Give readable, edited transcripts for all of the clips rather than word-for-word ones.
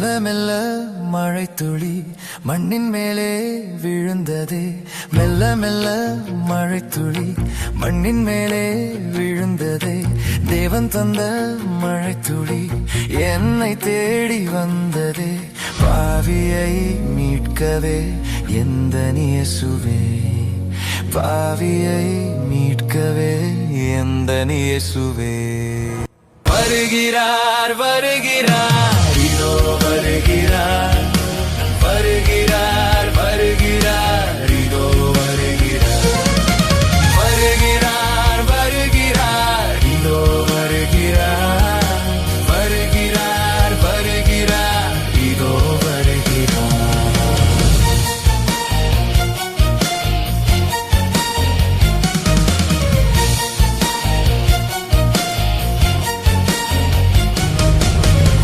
மெல்ல மெல்ல மழை துளி மண்ணின் மேலே விழுந்ததே. மெல்ல மெல்ல மழை துளி மண்ணின் மேலே விழுந்ததே. தேவன் தந்த மழை துளி என்னை தேடி வந்ததே. பாவியை மீட்கவே எந்த இயேசுவே. பாவியை மீட்கவே எந்த இயேசுவே. வருகிறார் வருகிறார் இதோ வருகிறார். வருகிறார் வருகிறார் இதோ வருகிறார். வருகிறார் வருகிறார் இதோ வருகிறார். வருகிறார் வருகிறார் இதோ வருகிறார்.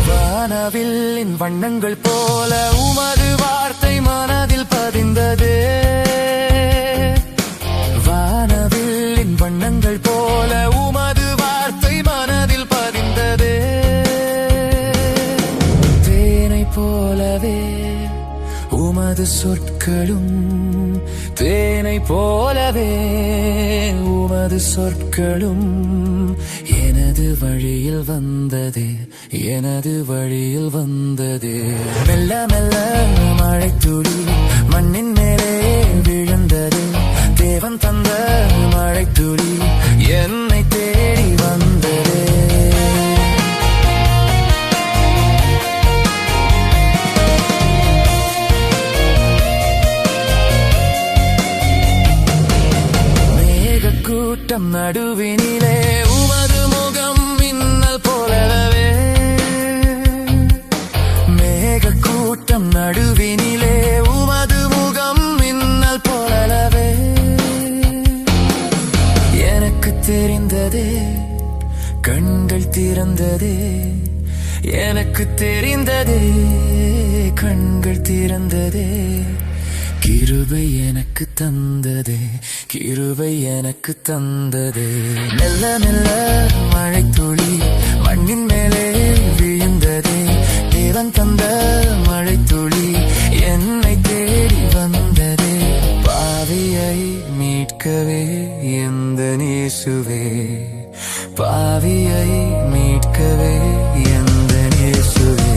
வானவில்லின் வண்ணங்கள் போல உமது வார்த்தை மனதில் பதிந்ததே. வானவில்லின் வண்ணங்கள் போல உமது வார்த்தை மனதில் பதிந்ததே. தேனை போலவே உமது சொற்களும். தேனை போலவே உமது சொற்களும் எனது வழியில் வந்ததே. எனது வழியில் வந்ததே. மெல்ல மெல்ல மழை துளி மண்ணின் மேலே விழுந்தது. தேவன் தந்த மழை துளி என்னை தேடி வந்ததே. மேகக்கூட்டம் நடுவினிலே உமது முகம் மின்னல் போலவே. மேகக்கூட்டம் நடுவினிலே உமது முகம் மின்னல் போலவே. எனக்கு தெரிந்ததே கண்கள் திறந்ததே. எனக்கு தெரிந்ததே கண்கள் திறந்ததே. கிருபை எனக்கு தந்ததே. கிருபை எனக்கு தந்ததே. மெல்ல மெல்ல மழை துளி மண்ணின் மேலே விழுந்ததே. தேவன் தந்த மழை துளி என்னை தேடி வந்ததே. பாவியை மீட்கவே எந்த இயேசுவே. பாவியை மீட்கவே எந்த இயேசுவே.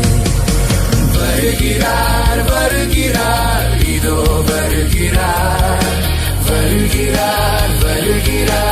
வருகிறார் வருகிறார் இதோ வருகிறார். வருகிறார் வருகிறார்